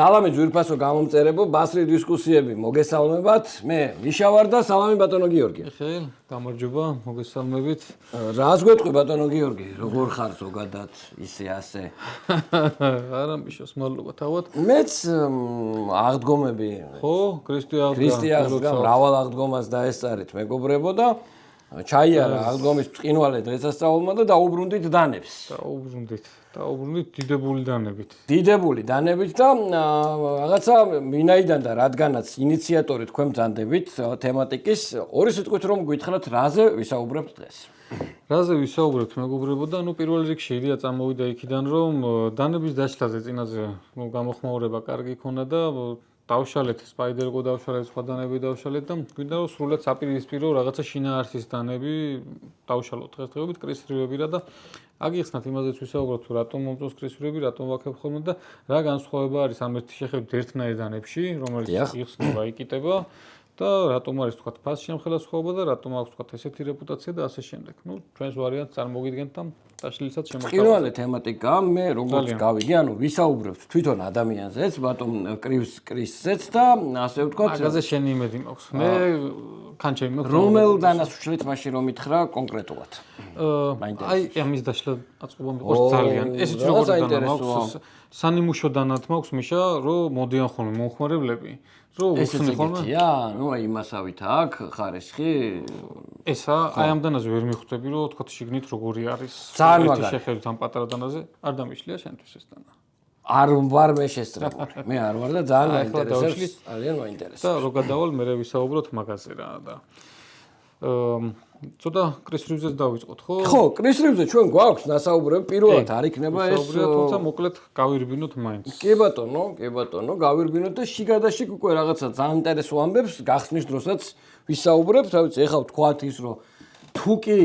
სალამი ძვირფასო გამომწერებო, ბასრი დისკუსიები მოგესალმებათ. მე მიშა ვარ და სალამი ბატონო გიორგი. ხელ, გამარჯობა, მოგესალმებით. რას გვეტყვი ბატონო გიორგი, როგორ ხარ ზოგადად, ისე ასე? არა მიშას მადლობა თავად. მეც აღდგომები. ხო, ქრისტიან აღდგა, მრავალ აღდგომას დაესწარით მეგობრებო და ჩაიარა აღდგომის ბრწყინვალე დღესასწაულმა და დაუბრუნდით დანებს. დაუბრუნდით დიდებული დანებით. დიდებული დანებით და რაღაცა ვინაიდან და რადგანაც ინიციატორი თქვენ ბრძანდებით თემატიკის ორი სიტყვით რომ გითხრათ რაზე ვისაუბრებთ დღეს. რაზე ვისაუბრებთ მეგობრებო და პირველ რიგში იდეა წამოვიდა იქიდან რომ დანების დაშლაზე წინაზე გამოხმაურება კარგი ქონა და დავშალეთ სპაიდერგო დავშალეთ სხვა დანები დავშალეთ და გვინდა რომ სრულად საპირისპირო რაღაცა შინაარსის დანები დავშალოთ დღესდღეობით კრისრიებირა და აგიხსნათ იმაზეც ვისაუბროთ თუ რატომ მომწონს კრისრიები, რატომ ვაკეთებ ხოლმე და რა განსხვავება არის ამ ერთი შეხედვით ერთნაირ დანებში, რომელიც იხსნება, იკიტება და რატომ არის თქვა ფასშემხელა სხვაობა და რატომ აქვს თქვა ესეთი რეპუტაცია და ასე შემდეგ. ნუ ჩვენს ვარიანტს წარმოგიდგენთ და დაშლილსაც შემოხსნა. პირველი თემატიკა მე როგორც გავიგე, ანუ ვისაუბრებთ თვითონ ადამიანზეც, ბატონ კრისზეც და ასე ვთქვათ. მაგაზე შენი იმედი მაქვს. მე კანჩემი მაქვს. რომელ დანას უშლით მაშინ რომ ითხრა კონკრეტულად. აი ამის დაშლა აწყობა მიყვარს ძალიან. ესეც როგორ დანა მაქვს. სანიმუშო დანათ მაქვს მიშა, რომ მოდიან ხოლმე მომხმარებლები. ესეც ეგეთია, ნუ აი იმასავით აქ ხარისხი. ესა აი ამ დანაზე ვერ მიხვდები, რომ თქვა შიგნით როგორი არის. ძალიან მაგარი. შეხედვით ამ პატარა დანაზე არ დამიშლია შენთვის ეს დანა. არ ვარ მე შესწრებული. მე არ ვარ და ძალიან მაინტერესებს, ძალიან მაინტერესებს. და რო გადავალ მე ვისაუბროთ მაგაზე რა და ცოტა კრისრიუზეც დავიწყოთ, ხო? ხო, კრისრიუზე ჩვენ გვაქვს დასაუბრები, პირველად არ იქნება ეს, თუმცა მოკლედ გავირბინოთ მაინც. კი ბატონო, გავირბინოთ და შიგადაშიგ უკვე რაღაცა ძალიან ინტერესო ამბებს გახსნის დროსაც ვისაუბრებთ, რა ვიცი, ეხლა ვთქვათ ის, რომ თუ კი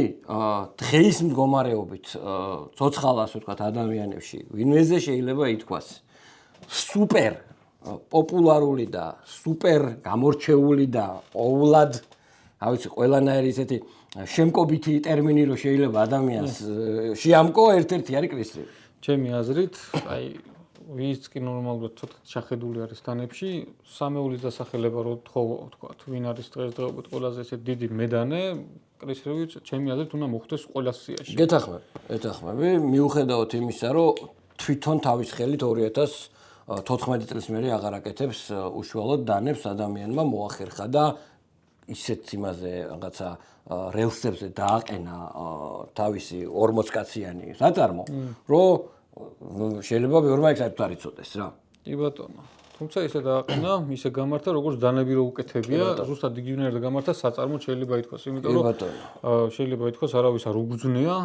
დღეის მდგომარეობით ცოცხალ ასე ვთქვათ ადამიანებში ვინმეზე შეიძლება ითქვას სუპერ პოპულარული და სუპერ გამორჩეული და ყოვლად რა ვიცი, ყველანაირი ესეთი შემკობითი ტერმინი რო შეიძლება ადამიანს შეამკო, ერთ-ერთი არის კრისრიევი. ჩემი აზრით, აი ვინც კი ნორმალურად ცოტა შეხედული არის დანებში, სამეულის დასახელება რო თქვათ, ვინ არის დღესდღეობით ყველაზე ესე დიდი მედანე, კრისრიევი ჩემი აზრით უნდა მოხდეს ყველა სიაში. გეთახმები, მიუხედავად იმისა, რომ თვითონ თავის ხელით 2014 წლის მერე აღარ აკეთებს უშუალოდ დანებს ადამიანმა მოახერხა და ისეთ იმაზე რაღაცა რელსებზე დააყენა თავისი 40 კაციანი საწარმო, რომ შეიძლება ბევრმა ეს არ იცოდეს რა. კი ბატონო. თუმცა ისე დააყენა, ისე გამართა, როგორც დანები რო უკეთებია, ზუსტად იგივე და გამართა საწარმო შეიძლება ითქვას, იმიტომ რომ შეიძლება ითქვას არავის არ უგზნია,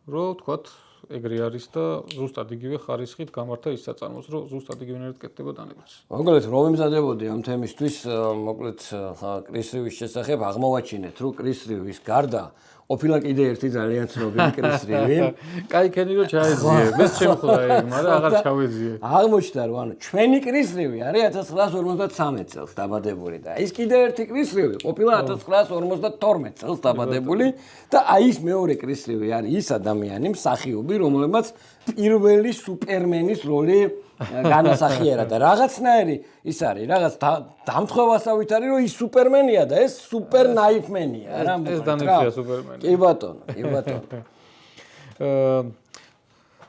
რომ თქვათ ეგრე არის და ზუსტად იგივე ხარისხით გამართა ის საწარმოს, რომ ზუსტად იგივე კეთდება დანებიც. მოკლედ რომ ვიმზადებოდი ამ თემისთვის, მოკლედ კრისრიევის შესახებ აღმოვაჩინეთ, რომ კრისრიევის გარდა ყოფილა კიდე ერთი ძალიან ცნობილი კრისრიევი. კაი ქენი რო ჩაეძიე, მეც შემხვდა ეგ, მაგრამ აღარ ჩავეძიე. აღმოჩნდა რომ ანუ ჩვენი კრისრიევი არის 1953 წელს დაბადებული და ის კიდე ერთი კრისრიევი ყოფილა 1952 წელს დაბადებული და აი ის მეორე კრისრიევი არის ის ადამიანი, მსახიობი, რომელმაც პირველი სუპერმენის როლი განასახიერა და რაღაცნაირი ის არის, რაღაც დამთხოვასავით არის, რომ ის სუპერმენია და ეს სუპერ ნაიფმენია რა. ეს დანებია სუპერმენი. კი ბატონო.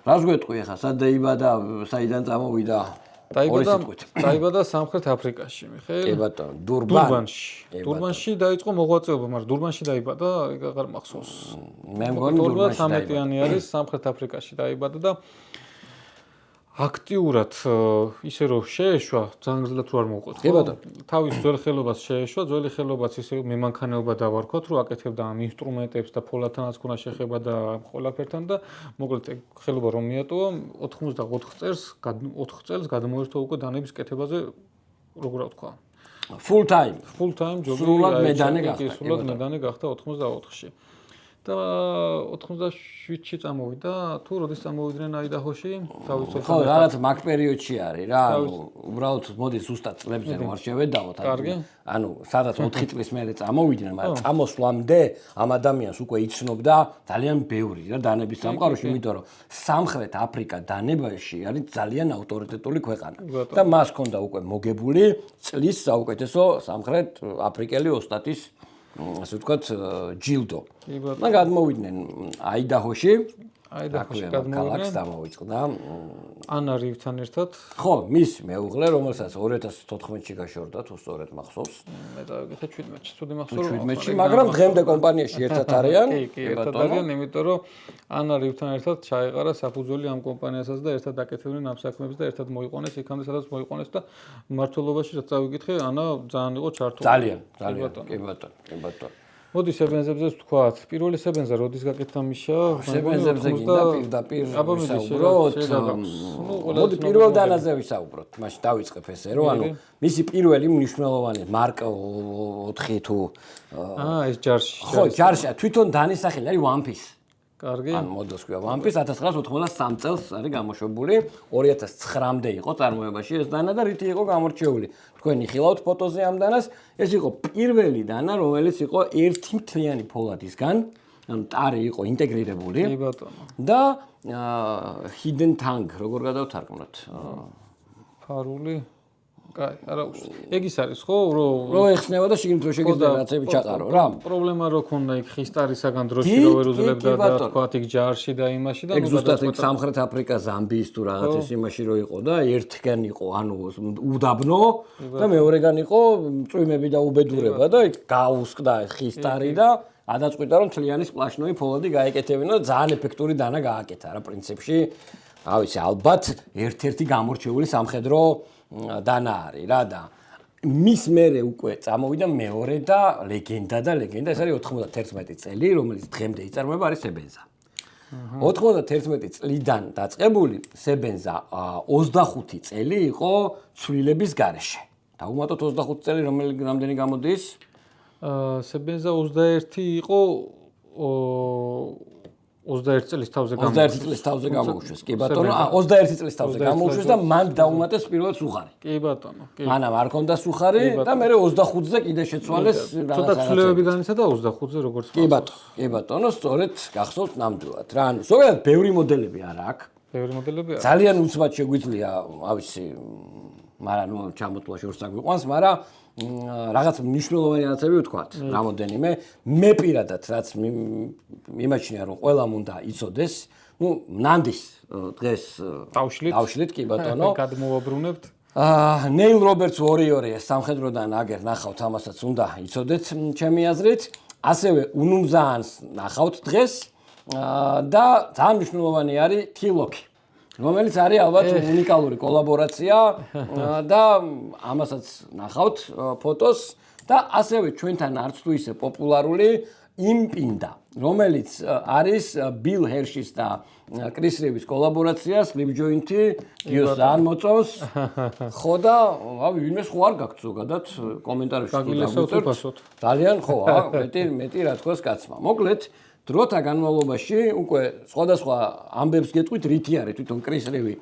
რას გვეტყვი ახლა, სად დაიბადა, საიდან წამოვიდა? დაიბადა სამხრეთ აფრიკაში, მიხეილ. კი ბატონო, დურბანში დაიწყო მოღვაწეობა, მაგრამ დურბანში დაიბადა, ეგ აღარ მახსოვს. მე მგონი დურბანში 13-იანი არის, სამხრეთ აფრიკაში დაიბადა და აქტიურად ისე რომ შეეშვა, ძალიან გზად თუ არ მოვყოთ. კი ბატონო. თავის ძველ ხელობას შეეშვა, ძველი ხელობაც ისე მემანქანეობა დავარქვათ, რომ აკეთებდა ამ ინსტრუმენტებს და ფოლადთანაც ქონა შეხება და ყველაფერთან და მოკლედ ეგ ხელობა რომ მიატოვა 84 წელს გადმოერთვა უკვე დანების კეთებაზე, როგორ ვთქვა. full time ჯობი. სრულად მედანე გახდა. სრულად მედანე გახდა 84-ში. და 97-ში წამოვიდა, თუ როდის წამოვიდნენ აიდაჰოში, თავისუფლად. ხო, რაღაც მაგ პერიოდში არის რა, უბრალოდ მოდი ზუსტად წლებზე რომ არ შევედავოთ. ანუ სადაც 4 წლის მერე წამოვიდნენ, მაგრამ წამოსვლამდე ამ ადამიანს უკვე იცნობდა ძალიან ბევრი რა დანების სამყაროში, იმიტომ რომ სამხრეთ აფრიკა დანებაში არის ძალიან ავტორიტეტული ქვეყანა. და მას ჰქონდა უკვე მოგებული წლის საუკეთესო სამხრეთ აფრიკელი ოსტატის ასე ვთქვათ ჯილდო. და გადმოვიდნენ აიდაჰოში. აიდაჰოში გადმოვიდნენ. დამოიწყდა ანა რივთან ერთად. ხო, მის მეუღლე, რომელსაც 2014-ში გაშორდა, თუ სწორედ მახსოვს. მე დავიკითხე 17-ში, ცუდი მახსოვს. 17-ში, მაგრამ დღემდე კომპანიაში ერთად არიან. კი, ერთად არიან, იმიტომ რომ ანა რივთან ერთად ჩაეყარა საფუძველი ამ კომპანიასაც და ერთად აკეთებდნენ ამ საქმეებს და ერთად მოიყვანეს იქამდე, სადაც მოიყვანეს და მმართველობაში რაც წავიკითხე, ანა ძალიან იყო ჩართული. ძალიან, კი ბატონო. მოდი სებენზებზე ვთქვათ. პირველი სებენზა როდის გაკეთდა მიშა? სებენზებზე გინდა პირდაპირ ვისაუბროთ. მოდი პირველ დანაზე ვისაუბროთ. მაშინ დავიწყებ ესე რომ ანუ მისი პირველი მნიშვნელოვანი მარკა 4 თუ ეს ჯარში. ხო, ჯარში თვითონ დანის სახელი არის One Piece. კარგი. ან მოდელს ქვია One Piece 1993 წელს არის გამოშვებული. 2009-მდე იყო წარმოებაში ეს დანა და რითი იყო გამორჩეული. თქვენი ხილავთ ფოტოზე ამ დანას. ეს იყო პირველი დანა, რომელიც იყო ერთი მთლიანი ფოლადისგან, ანუ ტარი იყო ინტეგრირებული. კი ბატონო. და hidden tongue, როგორ გადავთარგმნოთ? ფარული. კაი, არა ეგ ის არის ხო, რომ ეხსნება და შიგნით რო შეგიძლია რაცები ჩაყარო რა. პრობლემა რო ქონდა იქ ხისტარისაგან დროში რო ვერ უძლებდა და თქვათ იქ ჯარში და იმაში და ეგ ზუსტად იქ სამხრეთ აფრიკა ზამბიის თუ რაღაცის იმაში რო იყო და ერთგან იყო ანუ უდაბნო და მეორეგან იყო წვიმები და უბედურება და იქ გაუსკდა ხისტარი და ადაწყვიტა რომ თლიანი სპლაშნოი ფოლადი გაეკეთებინა და ძალიან ეფექტური დანა გააკეთა რა პრინციპში. რა ვიცი, ალბათ ერთ-ერთი გამორჩეული სამხედრო დანა არის რა და მის მერე უკვე წამოვიდა მეორე და ლეგენდა ეს არის 91 წელი, რომელიც დღემდე იწარმოება არის სებენზა. 91 წლიდან დაწყებული სებენზა 25 წელი იყო ცვლილების გარეშე. დავუმატოთ 25 წელი რამდენი გამოდის? სებენზა 21 იყო 21 წლის თავზე გამოუშვეს. 21 წლის თავზე გამოუშვეს. კი ბატონო, 21 წლის თავზე გამოუშვეს და მან დაუმატეს პირველად სუხარი. კი ბატონო, კი. მანამ არ ქონდა სუხარი და მე 25-ზე კიდე შეცვალეს ცოტა ცვლილებები განიცადა და 25-ზე როგორც ხდება. კი ბატონო, სწორედ გახსოვთ ნამდვილად რა. ანუ ზოგადად ბევრი მოდელები არა აქვს. ბევრი მოდელები არა. ძალიან უცბად შეგვიძლია, ავიცი, მაგრამ ნუ ჩამოტვლა შორს აგვიყვანს, მაგრამ რაღაც მნიშვნელოვანი რაღაცები ვთქვათ, რამოდენიმე. მე პირადად რაც მიმაჩნია რომ ყველამ უნდა იცოდეს, ნუ ნანდის დღეს დავშლით კი ბატონო. გადმოვაბრუნებთ. ნეილ რობერტს ვორიორი სამხედროდან აგერ ნახავთ, ამასაც უნდა იცოდეთ ჩემი აზრით. ასევე უნუმზაანს ნახავთ დღეს და ძალიან მნიშვნელოვანი არის თილოქი. რომელიც არის ალბათ უნიკალური კოლაბორაცია და ამასაც ნახავთ ფოტოს და ასევე ჩვენთან არც თუ ისე პოპულარული იმპინდა, რომელიც არის ბილ ჰერშის და კრის რივის კოლაბორაცია, სლიპ ჯოინტი, გიოს ძალიან მოწონს. ხო და ვინმე სხვა არ გაქვთ ზოგადად კომენტარებში გაგილესოთ. ძალიან ხო, მეტი რა თქოს კაცმა. მოკლედ დროთა განმავლობაში უკვე სხვადასხვა ამბებს გეტყვით რითი არის თვითონ კრის რივი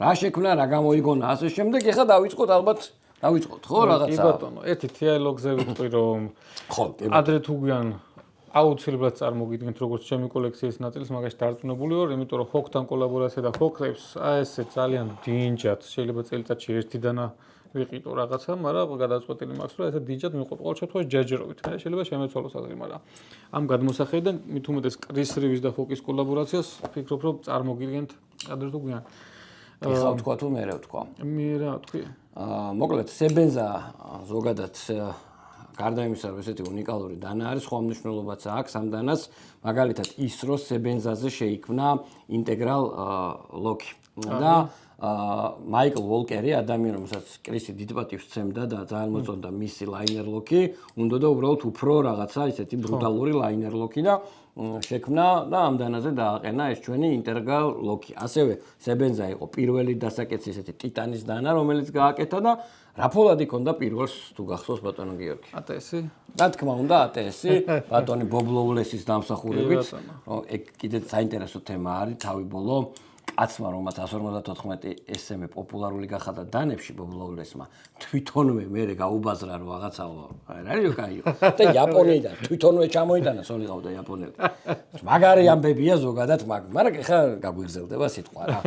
რა შექმნა, რა გამოიგონა ასე შემდეგ. ეხლა დავიწყოთ ალბათ ხო რაღაცა. კი ბატონო, ერთი თეოლოგზე ვიტყვი რომ ხო, ადრე თუ გვიან აუცილებლად წარმოგიდგენთ როგორც ჩემი კოლექციის ნაწილს, მაგაში დარწმუნებული ვარ, იმიტომ რომ ჰოკთან კოლაბორაცია და ჰოქრებს ესე ძალიან დინჯად შეიძლება წელიწადში ერთი დანა ვიყიდო რაღაცა, მაგრამ გადაწყვეტილი მაქვს რომ ესე დინჯად მივყოთ ყოველ შემთხვევაში ჯერჯერობით. მე შეიძლება შემეცვალოს აზრი, მაგრამ ამ გადმოსახედიდან მით უმეტეს კრის რივის და ჰოკის კოლაბორაციას ფიქრობ რომ წარმოგიდგენთ ადრე თუ გვიან. ეხლა ვთქვა თუ მე რა ვთქვა? მე რა ვთქვი? მოკლედ სებენზა ზოგადად გარდა იმისა რომ ესეთი უნიკალური დანა არის, სხვა მნიშვნელობაც აქვს ამ დანას, მაგალითად ის რომ სებენზაზე შეიქმნა ინტეგრალ ლოკი და მაიკლ ვოლკერი, ადამიანი, რომელსაც კრისი დიდ პატივს სცემდა და ძალიან მოწონდა მისი ლაინერ ლოკი, უნდა და უბრალოდ უფრო რაღაცა ისეთი ბრუტალური ლაინერ ლოკი და შექმნა და ამ დანაზე დააყენა ეს ჩვენი ინტეგრალ ლოკი. ასევე სებენზა იყო პირველი დასაკეცი ესეთი ტიტანის დანა, რომელიც გააკეთა და რა ფოლადი ქონდა პირველს თუ გახსოვს ბატონო გიორგი? ATS-ი? რა თქმა უნდა, ATS-ი, ბატონი ბობ ლოულესის დამსახურებით. ეგ კიდე საინტერესო თემა არის, თავი ბოლო კაცმა, რომელსაც 154 SM პოპულარული გახადა დანებში ბობ ლოულესმა, თვითონვე მერე გაუბაზრა რომ რაღაცაო, არ არისო კაიო. და იაპონიიდან თვითონვე ჩამოიტანა, სოლიყავდა იაპონელი. მაგარი ამბებია ზოგადად, მაგრამ ეხლა გაგვიგზელდება სიტყვა რა.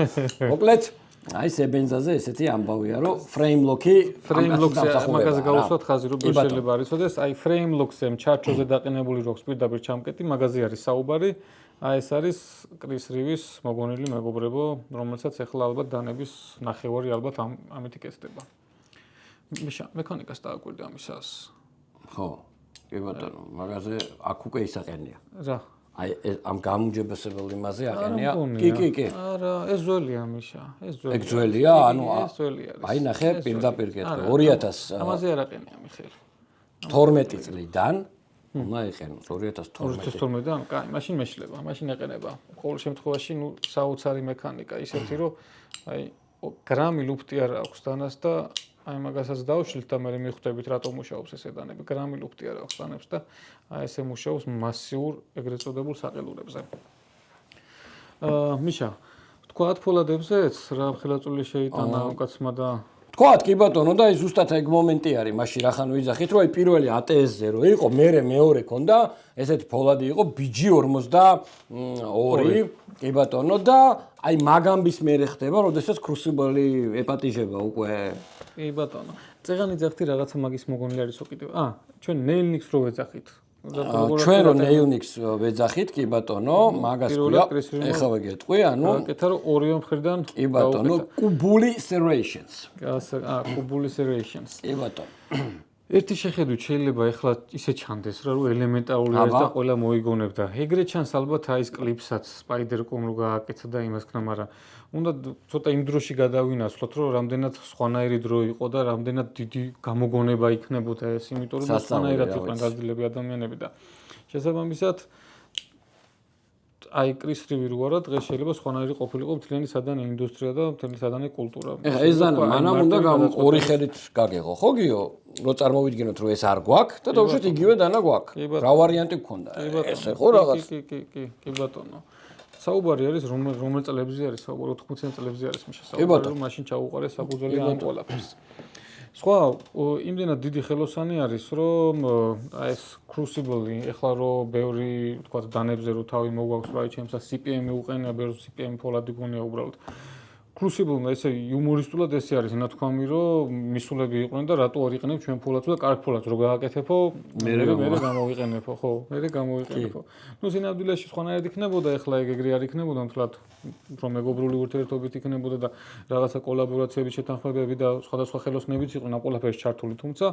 მოკლედ აი სებენზაზე ესეთი ამბავია რომ frame lock-ი მაგაზე გავუსვათ ხაზი რომ შეიძლება არ იცოდეს აი frame lock-ზე ჩარჩოზე დაყენებული როქს პირდაპირ ჩამკეტი მაგაზე არის საუბარი აი ეს არის კრის რივის მოგონილი მეგობრებო რომელსაც ახლა ალბათ დანების ნახევარი ალბათ ამით იკეთდება მიშა მექანიკას დააკვირდა ამისას ხო კი ბატონო მაგაზე აქ უკვე ისაყენია რა აი ამ გამუნჯებესებელ იმაზე აყენია კი არა ეს ძველია მიშა ეს ძველია ეგ ძველია ანუ ეს ძველია აი ნახე პირდაპირ კეთე 2000 ამაზე არ აყენია მიხეილ 12 წლიდან უნდა იყენოს 2012-დან კაი მაშინ მეშლება მაშინ ეყენება ყოველ შემთხვევაში ნუ საოცარი მექანიკა ისეთი რომ აი გრამი ლუფტი არ აქვს დანას და აი მაგასაც დავშლით და მე მიხვდებით რატომ მუშაობს ეს დანები გრამი ლუფტი არ აქვს დანებს და აი ესე მუშაობს მასიურ ეგრეთ წოდებულ საყელურებზე მიშა თქვათ ფოლადებზეც რა ხელაწული შეიტანა უკაცმა და თქვათ კი ბატონო და აი ზუსტად ეგ მომენტი არის მაშინ რახან ვიძახით რომ აი პირველი ATS-ზე რო იყო მერე მეორე ქონდა ესეთი ფოლადი იყო BG52 კი ბატონო და აი მაგამბის მერე ხდება როდესაც კრუსიბელი ეპატიჟება უკვე კი ბატონო წეღანი ძახთი რაღაცა მაგის მოგონილი არისო კიდევ ჩვენ ნეილნიქს რო ვეძახით ჩვენ რო ნეილნიქს ვეძახით კი ბატონო მაგას ქვია ეხლა ვეგეტყვი ანუ კეთა რომ ორივე მხრიდან კი ბატონო კუბული serrations კუბული serrations კი ბატონო ერთი შეხედვით შეიძლება ეხლა ისე ჩანდეს რა რომ ელემენტარული არის და ყველა მოიგონებდა ეგრეთ ჩანს ალბათ აი ეს კლიპსაც Spider.com რო გააკეთა და იმას ქნა მაგრამ უნდა ცოტა იმ დროში გადავინაცვლოთ რომ რამდენად სხვანაირი დრო იყო და რამდენად დიდი გამოგონება იქნებოდა ეს იმიტომ რომ სხვანაირად იყვნენ გაძლიერებული ადამიანები და შესაბამისად აი კრის რივი რო არა დღეს შეიძლება სხვანაირი ყოფილიყო მთლიანი სადანი ინდუსტრია და მთლიანი სადანი კულტურა. ეხა ეს დანა მანამ უნდა ორი ხელით გაგეღო ხო გიო? რო წარმოვიდგინოთ რომ ეს არ გვაქვს და დაუშვით იგივე დანა გვაქვს. რა ვარიანტი გქონდა? ესე ხო რაღაც? კი ბატონო. საუბარი არის რომელ წლებზე არის საუბარი 80 წლებზე არის მაშინ საუბარი რომ მაშინ ჩაუყარე საფუძველი ამ ყველაფერს. სხვა იმდენად დიდი ხელოსანი არის რომ აი ეს Crucible-ი ეხლა რომ ბევრი თქვა დანებზე რომ თავი მოგვაქვს რა ჩემსა CPM-ი უყენია ბევრი CPM ფოლადი გონია უბრალოდ Crucible-მა ესე იუმორისტულად ესე არის ნათქვამი რომ მისულები იყვნენ და რატო არ იყენებ ჩვენ ფოლადს და კარგ ფოლადს რო გააკეთებო მე გამოვიყენებო ხო მე გამოვიყენებო ნუ სინამდვილეში სხვანაირად იქნებოდა ეხლა ეგრე არ იქნებოდა მთლად რომ მეგობრული ურთიერთობით იქნებოდა და რაღაცა კოლაბორაციების შეთანხმებები და სხვადასხვა ხელოსნებიც იყვნენ ამ ყველაფერში ჩართული თუმცა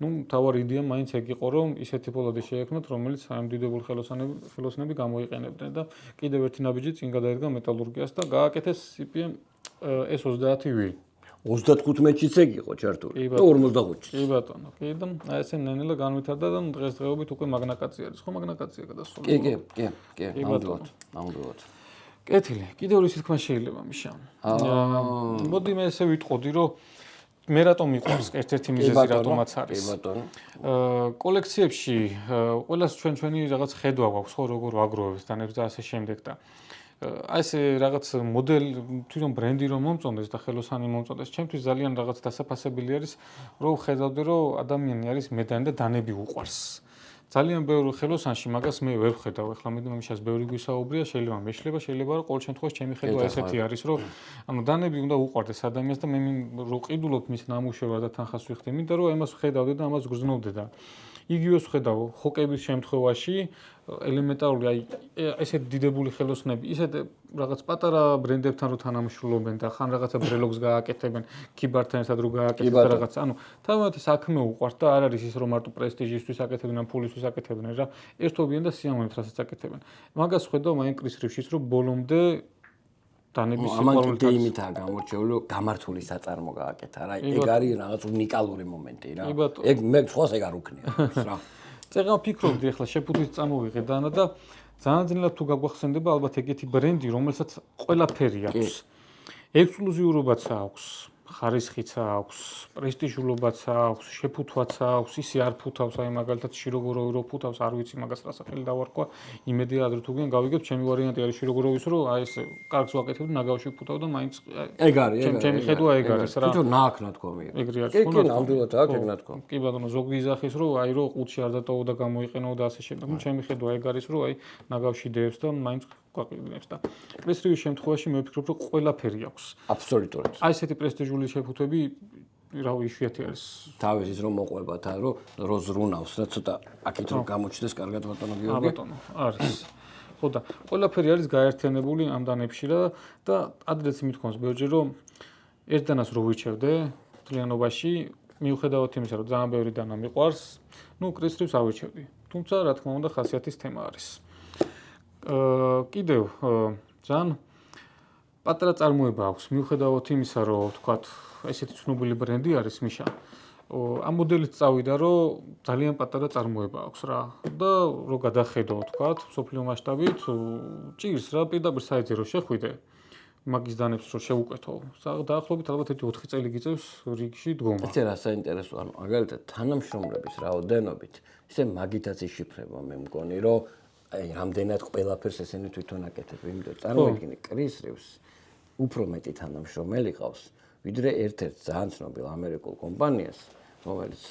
ნუ მთავარი იდეა მაინც ეგ იყო რომ ისეთი ფოლადი შეექმნათ რომელიც ამ დიდებული ხელოსნები გამოიყენებდნენ და კიდევ ერთი ნაბიჯი წინ გადაედგა მეტალურგიას და გააკეთეს CPM ეს 30-ვი 35-მეჩიც ეგ იყო ჩართული და 45-ში. კი ბატონო. კი და აი ესე ნენელა განვითარდა და დღესდღეობით უკვე მაგნაკაცი არის. ხო მაგნაკაცია გადასული. კი. ნამდვილად. კეთილი. კიდევ ისეთ თქმა შეიძლება მიშა. მოდი მე ესე ვიტყოდი რომ მე რატომ მიყვარს ერთ-ერთი მიზეზი რატომაც არის. კი ბატონო. კოლექციებში ყველას ჩვენი რაღაც ხედვა გვაქვს ხო როგორ ვაგროვებს დანებს და ასე შემდეგ და აი ეს რაღაც მოდელი თვითონ ბრენდი რომ მომწონდეს და ხელოსანი მომწონდეს, ჩემთვის ძალიან რაღაც დასაფასებელი არის, რომ ხედავდე რომ ადამიანი არის მედანი და დანები უყვარს. ძალიან ბევრი ხელოსანში მაგას მე ვერ ვხედავ. ეხლა მე მაშას ბევრი გვისაუბრია, შეიძლება მეშლება, შეიძლება რომ ყოველ შემთხვევაში ჩემი ხედვა ესეთი არის, რომ ანუ დანები უნდა უყვარდეს ადამიანს და მე რო ყიდულობ მის ნამუშევრად და თანხას ვიხდი, მინდა რომ ამას ვხედავდე და ამას გრძნობდე და იგივეს ვხედავ ჰოკების შემთხვევაში ელემენტარული აი ესეთ დიდებული ხელოსნები ისეთ რაღაც პატარა ბრენდებთან რო თანამშრომლობენ და ხან რაღაცა ბრელოგს გააკეთებენ ქიბართან ერთად რო გააკეთებენ რაღაც ანუ თავმოდი საქმე უყვართ და არ არის ის რომ მარტო პრესტიჟისთვის აკეთებენ ან ფულისთვის აკეთებენ რა ერთობიან და სიამოვნებთ რასაც აკეთებენ მაგას ხედავ მაინ კრის რივშიც რომ ბოლომდე დანების ამან გეიმითაა გამორჩეული, გამართული საწარმო გააკეთა რა. ეგ არის რაღაც უნიკალური მომენტი რა. ეგ მე სხვას ეგ არ უქნია რა. წეგა ვფიქრობდი ახლა შეფუთვით წამოვიღე დანა და ძალიან ძნელად თუ გაგვახსენდება ალბათ ეგეთი ბრენდი, რომელსაც ყველაფერი აქვს. ექსკლუზიურობაც აქვს, ხარისხიც აქვს, პრესტიჟულობაც აქვს, შეფუთვაც აქვს, ისე არ ფუთავს, აი მაგალითად შიროგოროვი ფუთავს, არ ვიცი მაგას რა სახელი დავარქვა. იმედია ადრე თუ გენ გავიგებ, ჩემი ვარიანტი არის შიროგოროვის, რომ აი ეს კარგს ვაკეთებ და ნაგავში ფუთავ და მაინც ეგ არის, ჩემი ხედვა ეგ არის რა. თვითონ ნააკნათქვამი. ეგრე არის. კი, ნამდვილად აქ ეგ ნათქვამი. კი ბატონო, ზოგი იზახის, რომ აი რომ ყუთში არ დატოვო და გამოიყენო და ასე შემდეგ. ჩემი ხედვა ეგ არის, რომ აი ნაგავში დევს და მაინც გვაყიდებს და პრესტიჟის შემთხვევაში მე ვფიქრობ, რომ ყველაფერი აქვს. აბსოლუტურად. აი ესეთი პრესტიჟული შეფუთვები რავი იშვიათი არის. თავის ის რომ მოყვებათ რომ ზრუნავს და ცოტა აქეთ რომ გამოჩნდეს კარგად ბატონო გიორგი. ბატონო, არის. ხო და ყველაფერი არის გაერთიანებული ამ დანებში და ადრეც მithქვამს ბევრჯერ რომ ერთ დანას რო ვირჩევდე მთლიანობაში მიუხედავად იმისა რომ ძალიან ბევრი დანა მიყვარს, კრისტრივს ავირჩევდი. თუმცა რა თქმა უნდა ხასიათის თემა არის. კიდევ ძალიან პატარა წარმოება აქვს მიუხედავად იმისა რომ თქვათ ესეთი ცნობილი ბრენდი არის მიშა. ამ მოდელით წავიდა რომ ძალიან პატარა წარმოება აქვს რა და რო გადახედო თქვათ სოფლიო მასშტაბით ჭირს რა პირდაპირ საიტზე რო შეხვიდე მაგის დანებს რო შევუკვეთო დაახლოებით ალბათ 4 წელი გიწევს რიგში დგომა. ეს რა საინტერესო ანუ მაგალითად თანამშრომლების რაოდენობით ისე მაგითაც იშიფრება მე მგონი რომ აი რამდენად ყველაფერს ესენი თვითონ აკეთებ იმიტომ წარმოიდგინე კრისრევს უფრო მეტი თანამშრომელი ყავს ვიდრე ერთ-ერთ ძალიან ცნობილ ამერიკულ კომპანიას რომელიც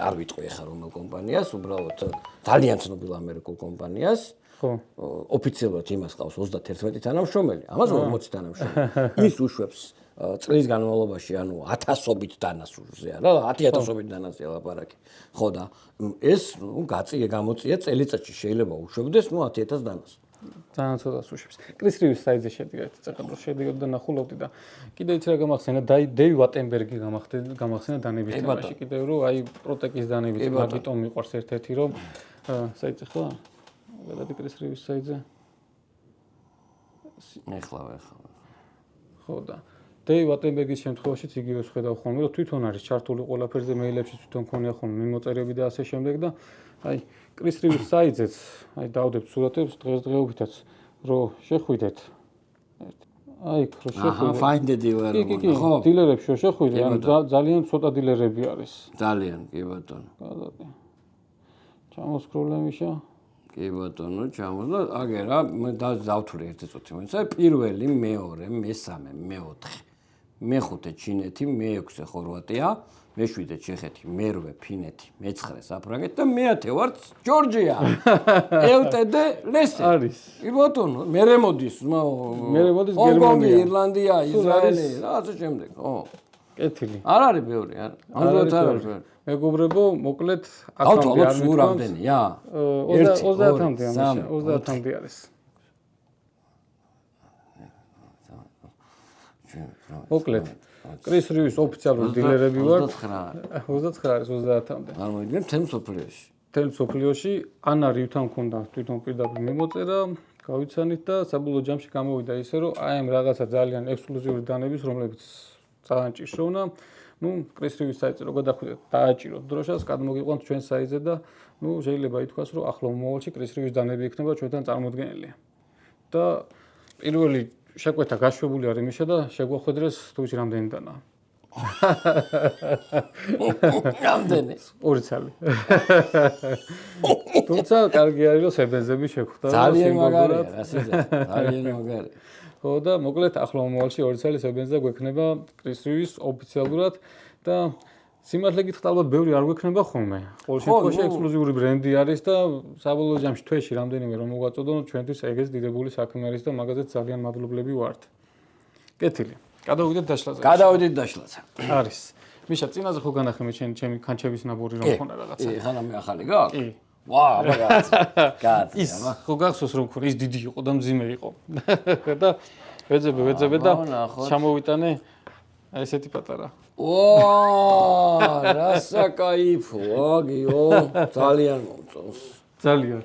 არ ვიტყვი ახლა რომელ კომპანიას უბრალოდ ძალიან ცნობილ ამერიკულ კომპანიას ოფიციალურად იმას ყავს 31 თანამშრომელი ამას 40 თანამშრომელი ის უშვებს წლის განმავლობაში ანუ 1000-ობით დანასურზე რა 10000-ობით დანაზე ლაპარაკი ხო და ეს გამოწია წელიწადში შეიძლება უშვებდეს 10000 დანას ძალიან ცოტას უშვებს. კრისრივის საიტზე შედიოდა წეყადრო შედიოდა და ნახულობდი და კიდე ის რა გამახსენა დეივ ვატენბერგი გამახსენა დანების თემაში კიდევ რომ აი პროტეკის დანებით მაგიტომ მიყვარს ერთ-ერთი რომ საიტზე ხო? გადადი კრისრივის საიტზე. ეხლა. ხო და დეივ ვატენბერგის შემთხვევაშიც იგივეს ხედავ ხოლმე რომ თვითონ არის ჩართული ყველაფერზე მეილებში თვითონ ქონია ხოლმე მიმოწერები და ასე შემდეგ და აი კრისრივის საიტზეც აი დავდებთ სურათებს დღესდღეობითაც რომ შეხვიდეთ აი რო შეხვიდეთ find the dealer ხო დილერებში რო შეხვიდე ან ძალიან ცოტა დილერები არის ძალიან კი ბატონო გადადი ჩამოსკროლე მიშა კი ბატონო ჩამოსდა აგერა მე დავთვლი ერთი წუთი მოიცა პირველი მეორე მესამე მეოთხე მეხუთე ჩინეთი მეექვსე ხორვატია მეშვიდე ჩეხეთი მერვე ფინეთი მეცხრე საფრანგეთი და მეათე ვარ ჯორჯია ელტდ ლესე არის კი ბატონო მერე მოდის გერმანია ირლანდია ისრაელი რა ასე შემდეგ ხო კეთილი არ არის ბევრი არ არის მეგობრებო მოკლედ აკაუნტი არ რამდენია 30-მდე ამაში 30-მდე არის მოკლედ კრისრივის ოფიციალური დილერები ვარ 29 არის 30-მდე არ მოიდგენ მთელ სოფლიოში მთელ სოფლიოში ან არივთან მქონდა თვითონ პირდაპირ მიმოწერა გავიცანით და საბოლოო ჯამში გამოვიდა ისე რომ აი ამ რაღაცა ძალიან ექსკლუზიური დანების რომლებიც ძალიან ჭირშოვნა კრისრივის საიტზე რო გადახვიდეთ დააჭიროთ დროშას გადმოგიყვანთ ჩვენ საიტზე და შეიძლება ითქვას რომ ახლო მომავალში კრისრივის დანები იქნება ჩვენთან წარმოდგენილი და პირველი შეკვეთა გაშვებული არის მიშა და შეგვახვედრეს თუ იცი რამდენი დანა რამდენი 2 წელი თუმცა კარგი არის რომ სებენზები შეხვდა ძალიან მაგარია ძალიან მაგარია ხო და მოკლედ ახლო მომავალში 2 წელი სებენზა გვექნება კრისრივის ოფიციალურად და სიმართლე გითხრათ ალბათ ბევრი არ გვექნება ხოლმე. ყოველ შემთხვევაში ექსკლუზიური ბრენდი არის და საბოლოო ჯამში თვეში რამდენიმე რომ მოვაწოდო ჩვენთვის ეგეც დიდებული საქმე არის და მაგაზეც ძალიან მადლობლები ვართ. კეთილი. გადავიდეთ დაშლაზე. გადავიდეთ დაშლაზე. არის. მიშა წინაზე ხო განახე მე ჩემი ქანჩების ნაბური რომ ხონა რაღაცა. კი, ხანა მე ახალი გაქვს? კი. ვა, მაგაც. კაცი, ის ხო გახსოვს რომ ხონა ის დიდი იყო და მძიმე იყო. და ვეძებე და ჩამოვიტანე აი ესეთი პატარა. ვა, რასაკაიფო, აგიო, ძალიან მომწონს. ძალიან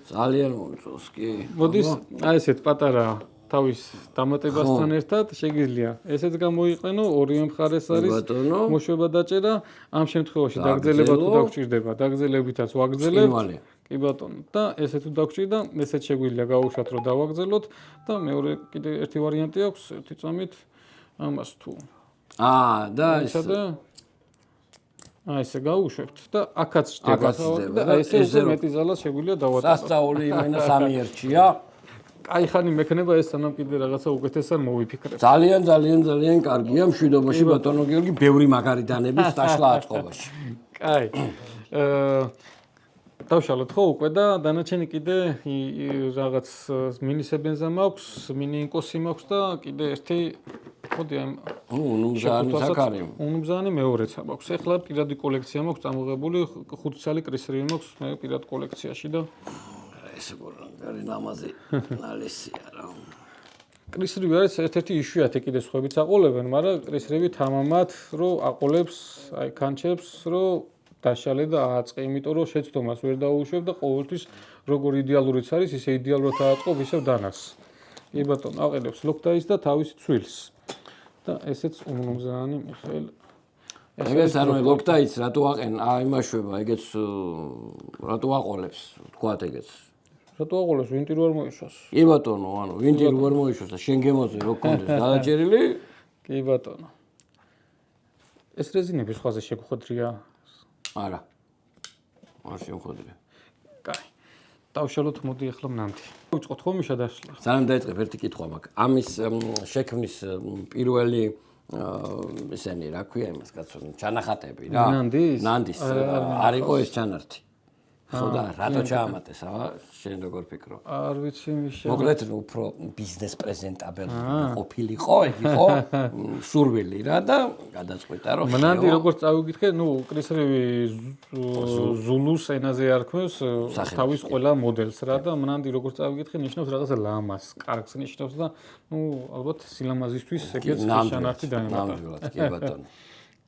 ძალიან მომწონს, კი. მოდის აი ესეთ პატარა თავის დამატებასთან ერთად შეგიძლია ესეც გამოიყენო, ორივე მხარეს არის მოშვება დაჭერა, ამ შემთხვევაში დაგრძელება თუ დაგჭირდება, დაგრძელებითაც ვაგრძელებთ. კი ბატონო, და ესე თუ დაგჭირდა, ესეც შეგვიძლია გავუშვათ რომ დავაგრძელოთ და მეორე კიდე ერთი ვარიანტი აქვს, ერთი წამით ამას თუ და ესე გავუშვებთ და აქაც ჩდება და ესე მეტი ზალა შეგვიძლია დავატოვოთ. სასწაული იმენა სამი ერთია. აი ხანი მექნება ეს სანამ კიდე რაღაცა უკეთეს არ მოვიფიქრებ. ძალიან კარგია მშვიდობაში ბატონო გიორგი, ბევრი მაგარი დანების დაშლა აწყობაში. კაი. დავშალოთ ხო უკვე და დანარჩენი კიდე რაღაც მინისებენზა მაქვს, მინიინკოსი მაქვს და კიდე ერთი მოდი ამ უნუმზანი მეორეც მაქვს. ეხლა პირადი კოლექცია მაქვს წამოღებული 5 წელი კრისერი მაქვს მე პირად კოლექციაში და ესე გარი ნამაზი ნალესია რა. კრისრივი არის ერთ-ერთი იშვიათი კიდე სხვაებიც აყოლებენ, მაგრამ კრისრივი თამამად რომ აყოლებს, აი კანჩებს რომ დაშალე და ააწყე, იმიტომ რომ შეცდომას ვერ დაუშვებ და ყოველთვის როგორ იდეალურიც არის, ისე იდეალურად ააწყობ, ისევ დანას. კი ბატონო, აყენებს ლოქდაის და თავის ცვილს. და ესეც უნუმზანი მიხეილ. ეგეც არ მე ლოქდაიც რატო აყენ, იმაშვება, ეგეც რატო აყოლებს, თქვათ ეგეც. რატო აყოლებს, ვინტი რო არ მოიშვას. კი ბატონო, ანუ ვინტი რო არ მოიშვას და შენ გემოზე რო კონდეს გადაჭერილი. კი ბატონო. ეს რეზინები სხვაზე შეგხვედრია? არა. არ შევხვედრია. კაი. დავშალოთ მოდი ახლა მნამდე. ვიწყოთ ხო მიშა დაშლა. სანამ დაიწყებ ერთი კითხვა მაქვს. ამის შექმნის პირველი ესენი რა ქვია იმას კაცო, ჩანახატები რა. ნანდის არ იყო ეს ჩანართი. ხო და რატო ჩაამატეს შენ როგორ ფიქრობ? არ ვიცი მიშა. მოკლედ უფრო ბიზნეს პრეზენტაბელი ყოფილიყო, ეგ იყო სურვილი რა და გადაწყვეტა რომ მნანდი როგორც წავიკითხე, ნუ კრისრივი ზულუს ენაზე არქმევს თავის ყველა მოდელს რა და მნანდი როგორც წავიკითხე ნიშნავს რაღაცა ლამას, კარგს ნიშნავს და ნუ ალბათ სილამაზისთვის ეგეც შანართი დაემატა. ნამდვილად, კი ბატონო.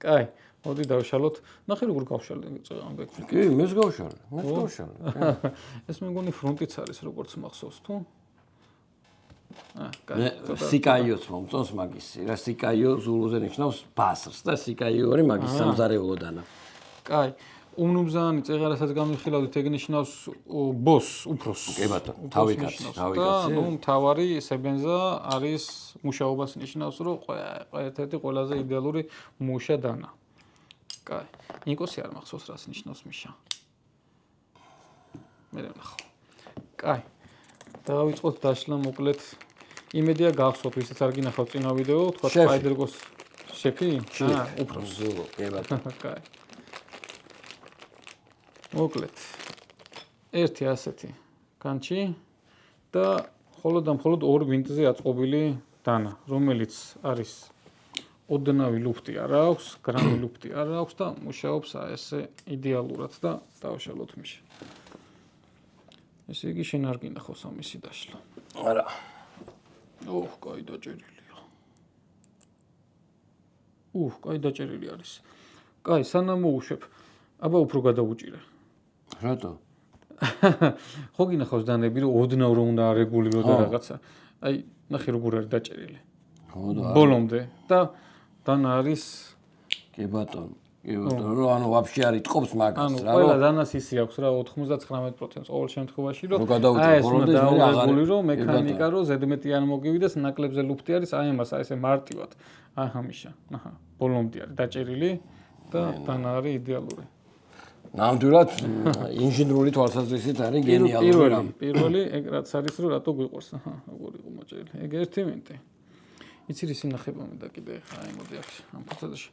კაი. მოდი დავშალოთ. ნახე როგორ გავშალე ამბექ. კი, მეც გავშალე. ეს მეგონი ფრონტიც არის როგორც მახსოვს თუ? კაი. სიკაიოც მომწონს მაგისი. რა სიკაიო ზულუზე ნიშნავს ბასრს და სიკაიო არის მაგის სამზარეულო დანა. კაი. უნუმზანი წეღარასაც გამიხილავდით ეგ ნიშნავს ბოს, უფროს. კი ბატონო, თავი კაცი. ნუ მთავარი სებენზა არის მუშაობას ნიშნავს რომ ერთ-ერთი ყველაზე იდეალური მუშა დანა. კაი. ნიკოსი არ მახსოვს რას ნიშნავს მიშა. მე ვნახო. კაი. დავიწყოთ დაშლა მოკლედ. იმედია გახსოვთ, ვისაც არ გინახავთ წინა ვიდეო, თქვა სპაიდერგოს შეფი? უფროს ზულო, კი ბატონო. კაი. მოკლედ. ერთი ასეთი კანჩი და მხოლოდ ორ ვინტზე აწყობილი დანა, რომელიც არის ოდნავი ლუფტი არ აქვს, გრამი ლუფტი არ აქვს და მუშაობს ესე იდეალურად და დავშალოთ მიშა. ესე იგი შენ არ გინახავს ამისი დაშლა. არა. კაი დაჭერილია. კაი დაჭერილი არის. კაი, სანამ მოუშვებ, აბა უფრო გადავუჭირე. რატო? ხო გინახავს დანები რომ ოდნავ რომ უნდა არეგულირო და რაღაცა. აი, ნახე როგორ არის დაჭერილი. ხო და ბოლომდე და დანა არის კი ბატონო. კი ბატონო, რომ ანუ ვაფშე არ იტყობს მაგას რა. ანუ ყველა დანას ისი აქვს რა 99% ყოველ შემთხვევაში რომ აი ეს უნდა დაავადებული მექანიკა რომ ზედმეტი არ მოგივიდეს, ნაკლებზე ლუფტი არის, აი ამას აი ესე მარტივად. აჰა მიშა. აჰა. ბოლომდე არის დაჭერილი და დანა არის იდეალური. ნამდვილად ინჟინერული თვალსაზრისით არის გენიალური რამ. პირველი ეგ რაც არის რომ რატო გვიყვარს. აჰა, როგორ იყო მოჭერილი. ეგ ერთი მინტი. იცი რის ინახება მე და კიდე აი მოდი აქ ამ ფოტოზე.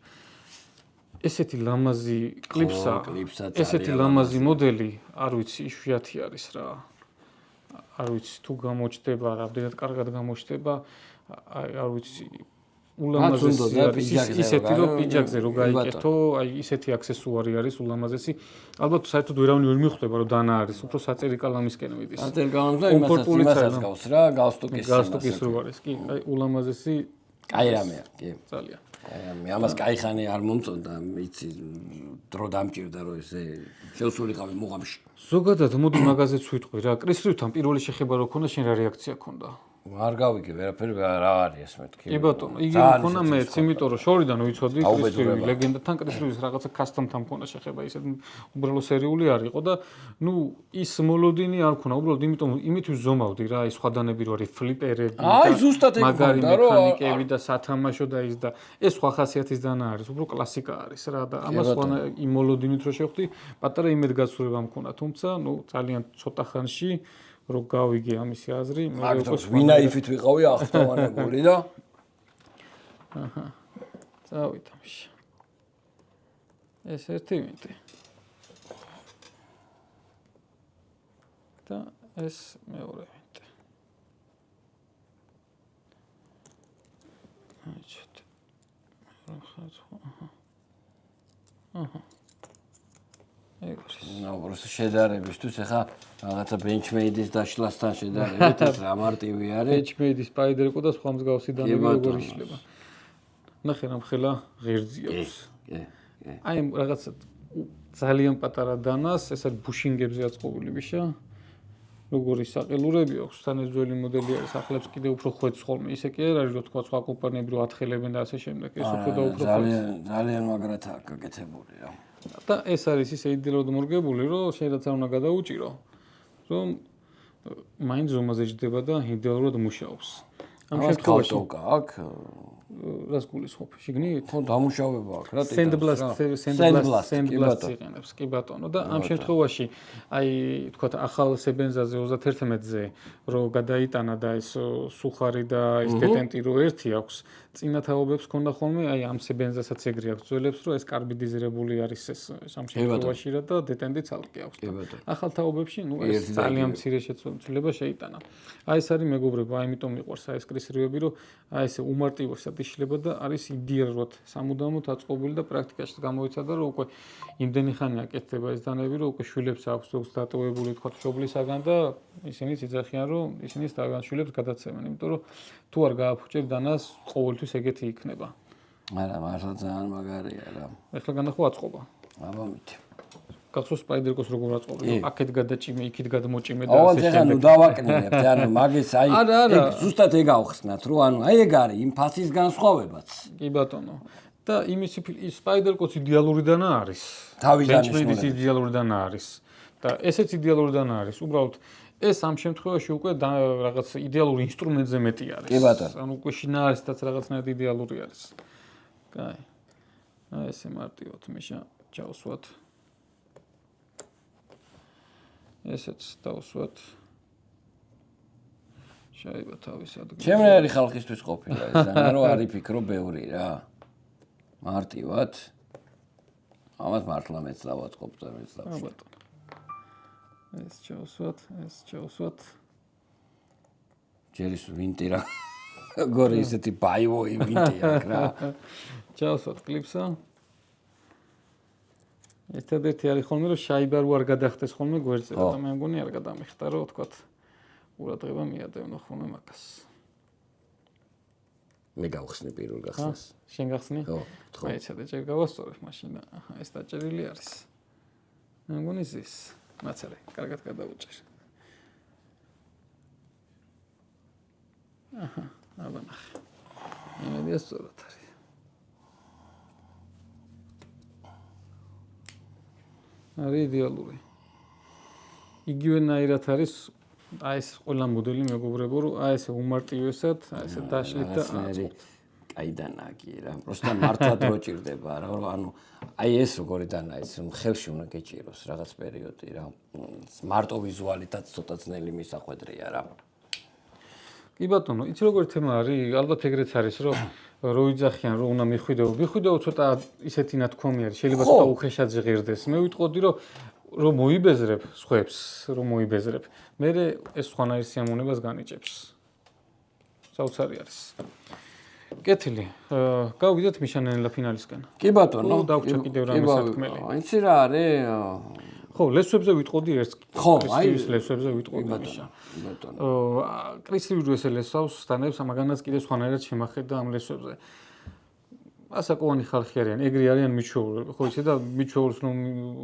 ესეთი ლამაზი კლიპსა, ესეთი ლამაზი მოდელი, არ ვიცი, იშვიათი არის რა. არ ვიცი თუ გამოჩდება, რამდენად კარგად გამოჩდება, არ ვიცი. ულამაზესი არის ისეთი რომ პიჯაკზე რო გაიკეთო, აი ისეთი აქსესუარი არის ულამაზესი. ალბათ საერთოდ ვერავინ ვერ მიხვდება რომ დანა არის, უფრო საწერი კალამისკენ მიდის. საწერი კალამს და იმასაც გავს რა, გალსტუკის რო არის. კი, აი ულამაზესი კაი რამეა, კი. ძალიან. მე ამას კაი ხანი არ მომწონდა, იცი დრო დამჭირდა რომ ესე შევსულიყავი მუღამში. ზოგადად მოდი მაგაზეც ვიტყვი რა, კრისრივთან პირველი შეხება რო ქონდა, შენ რა რეაქცია ქონდა? არ გავიგე ვერაფერი რა არის ეს მეთქი. კი ბატონო, იგი მქონა მეც, იმიტომ რომ შორიდან ვიცოდი კრისლივი ლეგენდათან კრისლივის რაღაცა კასტომთან მქონა შეხება, ისეთ უბრალო სერიული არ იყო და ნუ ის მოლოდინი არ მქონა, უბრალოდ იმით ვზომავდი რა, ის სხვადანები რო არის ფლიპერები და მაგარი მექანიკები და სათამაშო და ის და ეს სხვა ხასიათის დანა არის, უბრალოდ კლასიკა არის რა და ამას ხონა იმ მოლოდინით რო შევხვდი, პატარა იმედგაცრუება მქონა, თუმცა ნუ ძალიან ცოტა ხანში რო გავიგე ამისი აზრი, მე უკვე ვინაიფით ვიყავი აღსტოვანებული და აჰა. წავით ამში. ეს ერთი ვინტი. და ეს მეორე ვინტი. აჩეთ. აჰა. ნუ просто შედარებისთვის ახლა რაღაცა benchmade-ის დაშლასთან შედარებით ეს რა მარტივი არის. benchmade-ის Spider-Co და სხვა მსგავსი დანები როგორ იშლება. ნახე რა მხელა ღერძი აქვს. კი. აი რაღაცა ძალიან პატარა დანას, ეს არის ბუშინგებზე აწყობილი ბიშა. როგორი საყელურები აქვს, თან ეს ძველი მოდელი არის, ახლებს კიდე უფრო ხვეწს ხოლმე. ისე კი არ არის, რომ თქვა სხვა კომპანიები რო ათხელებენ და ასე შემდეგ. ეს უფრო და უფრო ძალიან მაგრათაა გაკეთებული რა. და ეს არის ისე იდეალურად მორგებული, რომ შეიძლება არ უნდა გადაუჭირო, რომ მაინც ზომაზე ჯდება და იდეალურად მუშაობს. ამ შემთხვევაში აქ რას გულისხმობ? შიგნით? ხო, დამუშავება აქვს რა, სენდბლასტს იყენებს, კი ბატონო და ამ შემთხვევაში აი თქვათ ახალ სებენზაზე 31-ზე რო გადაიტანა და ეს სუხარი და ეს დეტენტი რო ერთი აქვს, წინა თაობებს ქონდა ხოლმე, აი ამ სებენზასაც ეგრე აქვს ძველებს, რომ ეს კარბიდიზირებული არის ეს ამ შემთხვევაში რა და დეტენტი ცალკე აქვს. ახალ თაობებში ნუ ეს ძალიან მცირე შეცვლილება შეიტანა. აი ეს არის მეგობრებო, ამიტომ მიყვარს აი ეს კრისლივები, რომ აი ეს უმარტივოსად იშლება და არის იდეალურად სამუდამოდ აწყობილი და პრაქტიკაში გამოიცადა, რომ უკვე იმდენი ხანი აკეთდება ეს დანები, რომ უკვე შვილებს აქვს ზოგს დატოვებული თქვა მშობლისაგან და ისინიც იძახიან, რომ ისინი თავიანთ შვილებს გადაცემენ, იმიტომ რომ თუ არ გააფუჭებ დანას, ყოველთვის ეგეთი იქნება. არა, მართლა ძალიან მაგარია რა. ეხლა განახო აწყობა. აბამითი. გახსოვს Spider-Co-ს როგორ აწყობილი? აქეთ გადაჭიმე, იქით გადმოჭიმე და ასე შემდეგ. ანუ დავაკნინებთ, ანუ მაგის აი ეგ ზუსტად ეგ ავხსნათ, რომ ანუ აი ეგ არის იმ ფასის განსხვავებაც. კი ბატონო. და იმის Spider-Co-ს იდეალური დანა არის. თავისდანიშნულებით იდეალური დანა არის. და ესეც იდეალური დანა არის. უბრალოდ ეს ამ შემთხვევაში უკვე რაღაც იდეალური ინსტრუმენტზე მეტი არის. კი ბატონო. ანუ უკვე შინაარესთან რაღაცნაირად იდეალური არის. კაი. აი ესე მარტივად მიშა ჩავსვათ. ესეც დავსვათ. შეიძლება თავის ადგილზე. ჩემი არის ხალხისთვის ყოფილა ეს და რომ არ იფიქრო ბევრი რა. მარტივად. ამას მართლა მეც დავაწყობ და მეც დავშვა. ეს ჩავსვათ. ჯერის ვინტი რა. გორი ისეთი ბაივოი ვინტი აქ რა. ჩავსვათ კლიპსა. ერთადერთი არის ხოლმე რომ შაიბა რო არ გადახდეს ხოლმე გვერდზე და მე მგონი არ გადამიხდა რომ თქვათ ყურადღება მიადევნო ხოლმე მაგას. მე გავხსნი პირველ გახსნას. შენ გახსნი? ხო. მაიცადე ჯერ გავასწორებ მაშინ და აჰა ეს დაჭერილი არის. მე მგონი ზის. მაცარე, კარგად გადაუჭერ. აჰა, აბა ნახე. იმედია სწორად არის. არის იდეალური. იგივენაირად არის აი ეს ყველა მოდელი მეგობრებო, რომ აი ესე უმარტივესად, აი ესე დაშლით და კაიდანაკი რა. просто მართლა დრო ჭირდება რა, ანუ აი ეს როგორი დანა ის ხელში უნდა გეჭიროს რაღაც პერიოდი რა. მარტო ვიზუალითაც ცოტა ძნელი მისახვედრია რა. კი ბატონო, იცი როგორი თემა არის? ალბათ ეგრეც არის, რომ რო იძახიან, რომ უნდა მიხვიდეო ცოტა ისეთი ნათქვამი არის, შეიძლება ცოტა უხეშად ჟღერდეს. მე ვიტყოდი, რომ მოიბეზრებ სხვებს, მე ეს სხვანაირ სიამოვნებას განიჭებს. საოცარი არის. კეთილი. გავიდეთ მიშანენელა ფინალისკენ. კი ბატონო, დავჭა კიდევ რამე სათქმელი. იცი რა არის? ხო, ლესვებზე ვიტყოდი ერთს. ხო, აი ლესვებზე ვიტყოდი მიშა. ბატონო. კრისლივი რო ესელესავს სტანებს, ამაგანაც კიდე სხვანაირად შემახედა ამ ლესვებზე. ასაკოვანი ხალხი არიან, ეგრე არიან მიჩვეულები. ხო, იცი და მიჩვეულს ნუ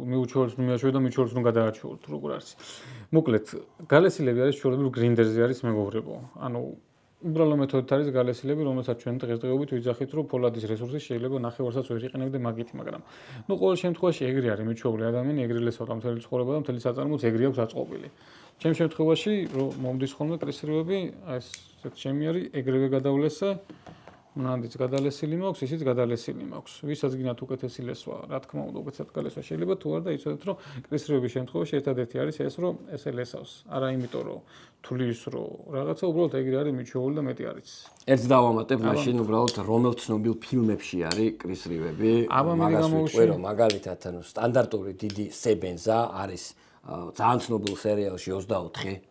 მიუჩვეულს ნუ მიაჩვეულ და მიჩვეულს ნუ გადააჩვეულ, თუ როგორ არის. მოკლედ, გალესილები არის ჩვეულები, რომ გრინდერზე არის მეგობრებო. ანუ უბრალო მეთოდით არის გალესილები, რომელსაც ჩვენ დღესდღეობით ვიძახით, რომ ფოლადის რესურსი შეიძლება ნახევარსაც ვერ იყენებდე მაგით, მაგრამ ყოველ შემთხვევაში ეგრე არის მიჩვეული ადამიანი, ეგრე ლესავდა მთელი ცხოვრება და მთელი საწარმოც ეგრე აქვს აწყობილი. ჩემ შემთხვევაში, რომ მომდის ხოლმე კრისრევები, ეს ჩემი არის ეგრევე გადავლესა. მანამდეც გადალესილი მაქვს, ისიც გადალესილი მაქვს. ვისაც გინათ უკეთესი ლესვა, რა თქმა უნდა, უკეთესად გალესვა შეიძლება თუ არა და იცოდეთ, რომ კრისრევების შემთხვევაში ერთადერთი არის ეს, რომ ესე ლესავს. არა იმიტომ, რომ თulis, რომ რაღაცა უბრალოდ ეგრე არის მიჩვეული და მეტი არის. ერთ დავამატებ მაშინ უბრალოდ რომელ ცნობილ ფილმებში არის კრისრევები. მაგას ვიტყვი, რომ მაგალითად ანუ სტანდარტული დიდი სებენზა არის ძალიან ცნობილ სერიალში 24.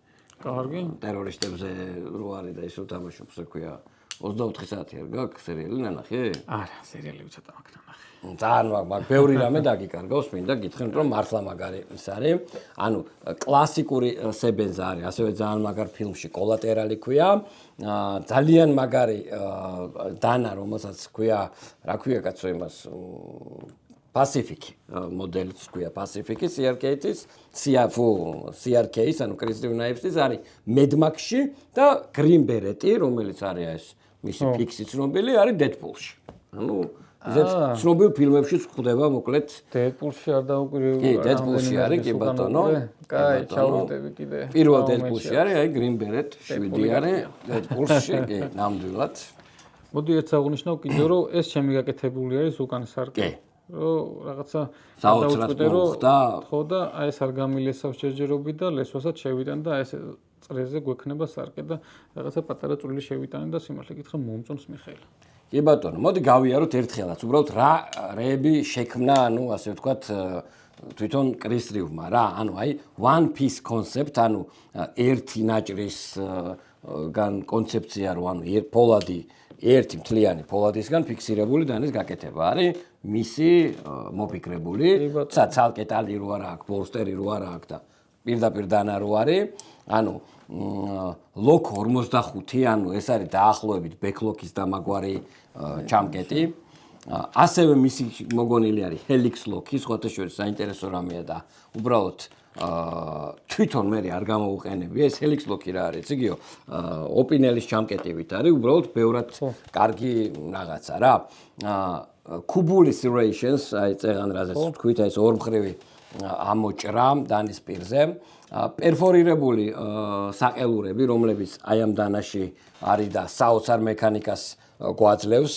კარგი. ტერორისტებზე რო არის და ისო თამაშობს, რა ქვია 24 საათი არ გაქვს სერიალი ნანახი? არა, სერიალები ცოტა მაქვს ნანახი. ძალიან მაგ ბევრი რამე დაგიკარგავს, მინდა გითხრათ, რომ მართლა მაგარი ის არის. ანუ კლასიკური სებენზა არის, ასევე ძალიან მაგარ ფილმში კოლატერალი ქვია. ძალიან მაგარი დანა, რომელსაც ქვია, რა ქვია კაცო იმას Pacific მოდელს ქვია Pacific CRK-ის, CRK-ის, ანუ კრისტივ ნაიფსის არის Mad Max-ში და Green Beret-ი, რომელიც არის ეს მისი ფიქსი ცნობილი, არის Deadpool-ში. ანუ ისეთ ცნობილ φιλმებში გვხვდება მოკლედ Deadpool-ში არ დაუკვირვებია. კი, Deadpool-ში არის, კი ბატონო. კაი, ჩავუტები კიდე. პირველ Deadpool-ში არის, აი Green Beret, 7 არის Deadpool-ში, კი, ნამდვილად. მოდი ერთ აღნიშნავ კიდე, რომ ეს ჩემი გაკეთებული არის უკან სარკე. კი. რომ რაღაცა საოცრად მოხდა. ხო და აი ეს არ გამილესავს ჯერჯერობით და ლესვასაც შევიტან და ეს წრეზე გვექნება სარკე და რაღაცა პატარა წვლილი შევიტანე და სიმართლე გითხრა მომწონს მიხეილ. კი ბატონო, მოდი გავიაროთ ერთხელაც. უბრალოდ რა რეები შექმნა, ანუ ასე ვთქვათ, თვითონ კრისრევმა რა, ანუ აი one piece concept, ანუ ერთი ნაჭრისგან კონცეფცია რო, ანუ პოლადი ერთი მთლიანი პოლადისგან ფიქსირებული დანის გაკეთება არის მისი მოფიქრებული, ცალკე ტალი რო არა აქვს, ბოლსტერი რო არა აქვს და პირდაპირ დანა რო არის, ანუ ლოკ 45, ანუ ეს არის დაახლოებით ბეკლოკის დამაგვარი ჩამკეტი. ასევე მისი მოგონილი არის ჰელიქს ლოკი, სხვათა შორის საინტერესო რამეა და უბრალოდ თვითონ მე არ გამოუყენები ეს ჰელიქს ლოკი რა არის, იგიო, ოპინელის ჩამკეტივით არის, უბრალოდ ბევრად კარგი რაღაცა რა. Kubuli serrations, აი წეღან რაზეც ვთქვით, ეს ორმხრივი ამოჭრა დანის პირზე, პერფორირებული საყელურები, რომლებიც აი ამ დანაში არის და საოცარ მექანიკას გვაძლევს,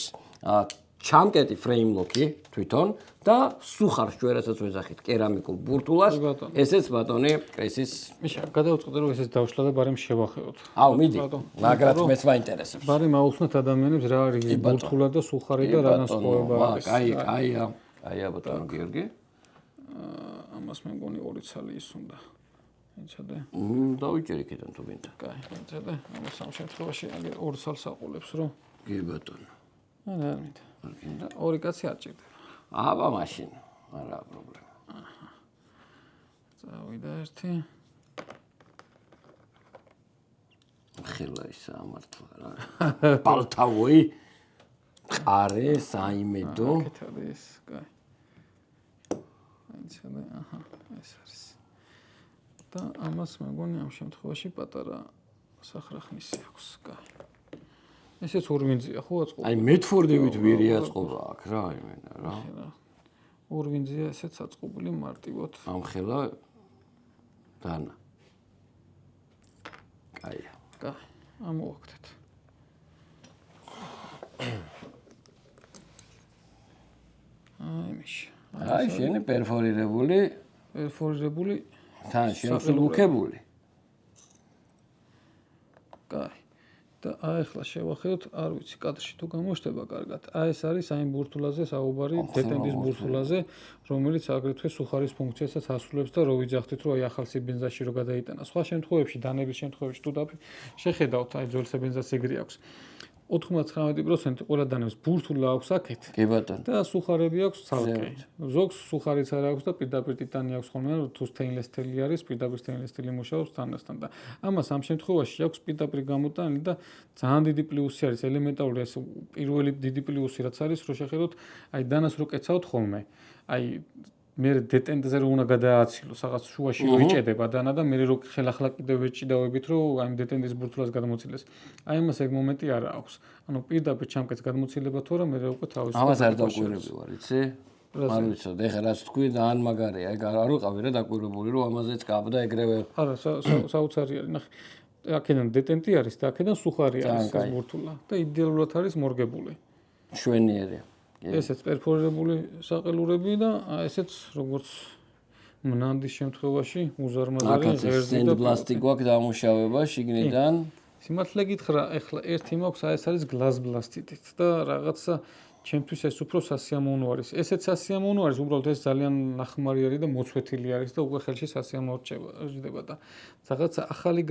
ჩამკეტი frame lock-ი თვითონ და სუხარს ჩვენასაც ვეძახით კერამიკულ ბურთულას, ესეც ბატონი კრისის. მიშა, გადავწყვეტე რომ ესეც დავშლა და ბარემ შევახეოთ. აუ, მიდი. მაგრად მეც მაინტერესებს. ბარემ აუხსნათ ადამიანებს რა არის ბურთულა და სუხარი და რა განსხვავება არის. კაია ბატონო გიორგი. ამას მე მგონი 2 ცალი ის უნდა. იცოდე? დავიჭერი კიდევ თუ გინდა. კაი, იცოდე? ამას ამ შემთხვევაში აგერ 2 ცალს აყოლებს რომ. კი ბატონო. არა, მინდა. არ გინდა? 2 კაცი არ ჭირდება. აბა მაშინ, არაა პრობლემა. წავიდა ერთი. ხელა ისა მართლა რა. პალტავოი. ყარე, საიმედო. აქეთ არის, კაი. იცოდე, აჰა, ეს არის. და ამას მეგონი ამ შემთხვევაში პატარა სახრახნისი აქვს, კაი. ესეც ორვინძია ხო აწყობა? აი მეთფორდებით ვირი აწყობა აქ რა, იმენა რა. ორვინძია ესეც აწყობილი მარტივად. ამ ხელა დანა. კაია. კაი, ამოვაგდეთ. აი მიშა. აი შენი პერფორირებული თან შემსუბუქებული. კაი. და ახლა შევახეოთ, არ ვიცი, კადრში თუ გამოჩნდება კარგად. აი ეს არის აი ბურთულაზე საუბარი, დეტენდის ბურთულაზე, რომელიც აგრეთვე სუხარის ფუნქციასაც ასრულებს და რო ვიძახდით, რომ აი ახალ სებენზაში რო გადაიტანა. სხვა შემთხვევებში, დანების შემთხვევაში თუ შეხედავთ, აი ძველ სებენზას ეგრე აქვს. 99% ყველა დანებს ბურთულა აქვს აქეთ. კი ბატონო. და სუხარები აქვს ცალკე. ზოგს სუხარიც არ აქვს და პირდაპირ ტიტანი აქვს ხოლმე, თუ stainless steel არის, პირდაპირ stainless steel მუშაობს თანასთან და ამას ამ შემთხვევაში აქვს პირდაპირ გამოტანილი და ძალიან დიდი პლუსი არის ელემენტარული ეს პირველი დიდი პლუსი რაც არის, რომ შეხედოთ, აი დანას რო კეცავთ ხოლმე. აი მე დეტენდზე რომ უნდა გადააცილო, რაღაც შუაში მოიჭედება დანა და მე რო ხელახლა კიდევ ვეჭიდავებით, რომ აი დეტენდის ბურთულას გადმოცილეს. აი ამას ეგ მომენტი არ აქვს. ანუ პირდაპირ ჩამკეთს გადმოცილება თუ არა, მე უკვე თავის ამას არ დაკვირები ვარ, იცი? არ ვიცოდი, ეხლა რაც თქვი ძალიან მაგარია. ეგ არ ვიყავი რა დაკვირებული, რომ ამაზეც გავდა ეგრევე. არა, საოცარი არის, ნახე. აქედან დეტენტი არის და აქედან სუხარი არის ეს ბურთულა და იდეალურად არის მორგებული. შვენიერია. ესეც პერფორირებული საყელურები და ესეც როგორც მნანდის შემთხვევაში უზარმაზარი ღერძი და პლასტიკ გვაქვს დამუშავება შიგნიდან. სიმართლე გითხრა, ეხლა ერთი მაქვს, ეს არის გლას ბლასტით და რაღაცა ჩემთვის ეს უფრო სასიამოვნო არის. ესეც სასიამოვნო არის, უბრალოდ ეს ძალიან ნახმარი არის და მოცვეთილი არის და უკვე ხელში სასიამოვნო რჩება და რაღაცა ახალი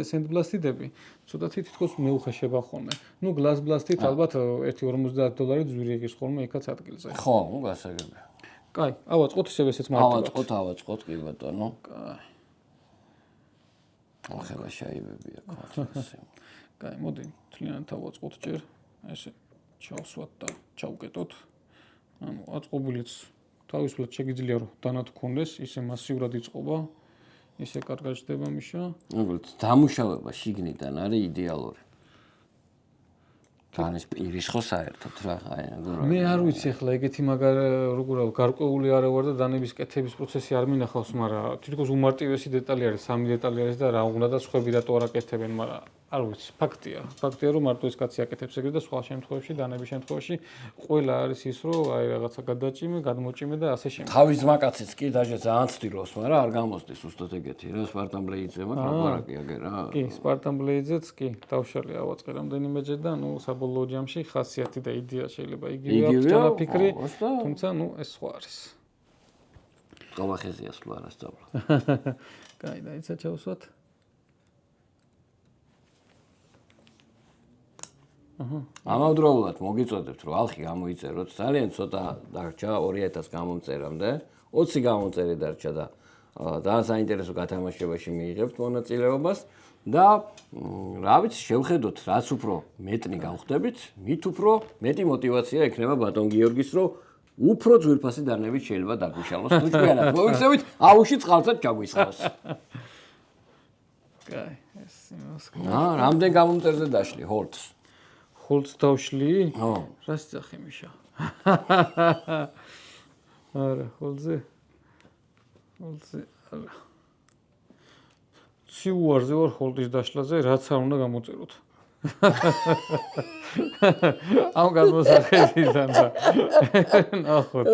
სენდბლასტიდები ცოტათი თითქოს მეუხეშება ხოლმე. ნუ გლას ბლასტით ალბათ $1.50 ძვირი იღის ხოლმე იქაც ადგილზე. ხო, გასაგებია. კაი, ავაწყოთ ისევ ესეც მარტივად. ავაწყოთ კი ბატონო. კაი. ახლა შაიბებია ხო. კაი, მოდი, თლიანად ავაწყოთ ჯერ. ესე ჩავსვათ და ჩავკეტოთ. ანუ აწყობილიც თავისუფლად შეგიძლია რომ დანათქონდეს, ისე მასიურად იწყობა, ისე კარგად ჯდება მიშა. უბრალოდ დამუშავება შიგნიდან არის იდეალური. თან ეს პირის ხო საერთოდ რა, აი რა. მე არ ვიცი ახლა ეგეთი როგორ გარკვეული არა ვარ და დანების კეთების პროცესი არ მინახავს, მაგრამ თითქოს უმარტივესი დეტალი არის, 3 დეტალი არის და რა უნდა და სხვები რატო არ აკეთებენ, მაგრამ არ ვიცი, ფაქტია, რომ მარტო ეს კაცი აკეთებს ეგრე და სხვა შემთხვევებში, დანების შემთხვევაში ყველა არის ის, რომ აი რაღაცა გადაჭიმე, გადმოჭიმე და ასე შემდეგ. თავის ძმაკაციც კი დაჟე ძალიან ცდილობს, მაგრამ არ გამოსდის უბრალოდ ეგეთი რა, სპარტან ბლეიძე, მაგრამ ლაპარაკი აგერ რა. კი, სპარტან ბლეიძეც კი, დავშალე ავაწყე რამდენიმეჯერ და ნუ საბოლოო ჯამში ხასიათი და იდეა შეიძლება იგივე აქვს ჩანაფიქრი, თუმცა ნუ ეს სხვა არის. ყავახეზია სულ არასწავლა. კაი, დაიცა ჩავსვათ. ამავდროულად მოგიწოდებთ რომ ალხი გამოიწეროთ ძალიან ცოტა დარჩა 2000 გამომწერამდე 20 გამომწერი დარჩა და ძალიან საინტერესო გათამაშებაში მიიღებთ მონაწილეობას და რა ვიცი შევხედოთ რაც უფრო მეტნი გავხდებით მით უფრო მეტი мотиваცია ექნება ბატონ გიორგის რომ უფრო ძვირფასი დანებით შეიძლება დაგვიშალოს თუ ჩვენად მოიქცევით აუში წყალსაც ჩაგვისხავს. კაი ეს იმას რამდენ გამომწერზე დაშლი ჰოლდს ჰოლდს დავშლი? ხო. რას წახი მიშა? არა, ჰოლდზე. არა. ციუარზე ვარ ჰოლდის დაშლაზე, რაც არ უნდა გამოწეროთ. ამ გადმოსახედიდან და ნახოთ.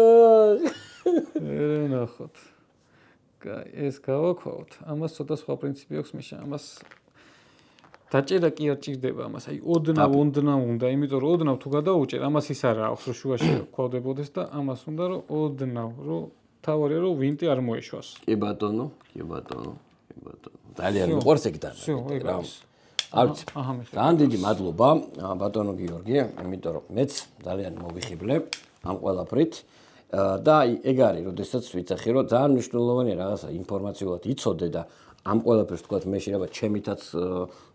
ნახოთ. კაი, ეს გავაკავოთ. ამას ცოტა სხვა პრინციპი აქვს მიშა, ამას დაჭერა კი არ ჭირდება ამას, აი ოდნავ უნდა, იმიტომ რომ ოდნავ თუ გადაუჭერ, ამას ის არა აქვს, რომ შუაში ქვავდებოდეს და ამას უნდა რომ ოდნავ, რომ თავარია რომ ვინტი არ მოეშვას. კი ბატონო. ძალიან მიყვარს ეგ და. всё, ეგ არის. არც. ძალიან დიდი მადლობა ბატონო გიორგი, იმიტომ რომ მეც ძალიან მოვიხიბლე ამ ყველაფრით და ეგ არის, როდესაც ვიცახი რომ ძალიან მნიშვნელოვანია რაღაცა ინფორმაციულად იცოდე და ამ ყველაფერს თქვათ მე შეიძლება ჩემითაც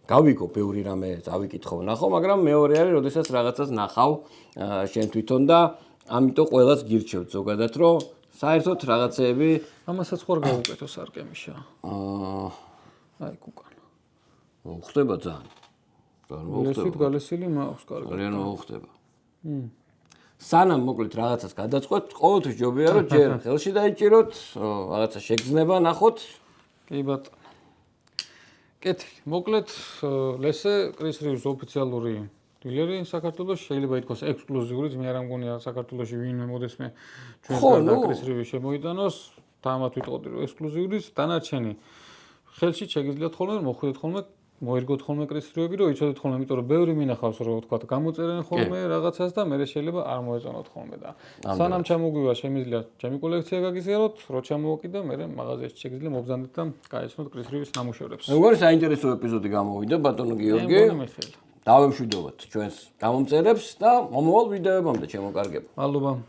გავიგო ბევრი რამე დავიკითხო ნახო, მაგრამ მეორე არის, როდესაც რაღაცას ნახავ შენ თვითონ და ამიტომ ყველას გირჩევთ ზოგადად, რომ საერთოდ რაღაცეები ამასაც ხوار გავუკეთო სარკემიშა. აი კუკან. ხდება ძალიან. ლესით გალესილი მაქვს კარგად. ძალიან ხდება. სანამ მოკლედ რაღაცას გადაწყვეტ, ყოველთვის ჯობია რომ ჯერ ხელში დაიჭიროთ, რაღაცა შეგრძნება ნახოთ. კი ბატონო. კეთილი. მოკლედ ლესე კრის რივს ოფიციალური დილერი საქართველოს შეიძლება ითქვას ექსკლუზიური, მე არ მგონია საქართველოში ვინმე მოდესმე ჩვენ კარგად კრის რივი შემოიტანოს, თამათ ვიტყოდი რომ ექსკლუზიური, დანარჩენი ხელში შეგიძლიათ ხოლმე მოხვიდეთ ხოლმე მოერგოთ ხოლმე კრის რივები, რომ იცოდეთ ხოლმე, იმიტომ რომ ბევრი მინახავს რომ თქვა გამოწერენ ხოლმე რაღაცას და მე შეიძლება არ მოეწონოთ ხოლმე და სანამ ჩამოგვივა შემიძლია ჩემი კოლექცია გაგიზიაროთ, რო ჩამოვაკიდე მე მაღაზიაში შეგიძლია მობზანდეთ და გაეცნოთ კრის რივის ნამუშევრებს. როგორ საინტერესო ეპიზოდი გამოვიდა ბატონო გიორგი. დავემშვიდობთ ჩვენს გამომწერებს და მომავალ ვიდეოებამდე ჩემო კარგებო. მადლობა.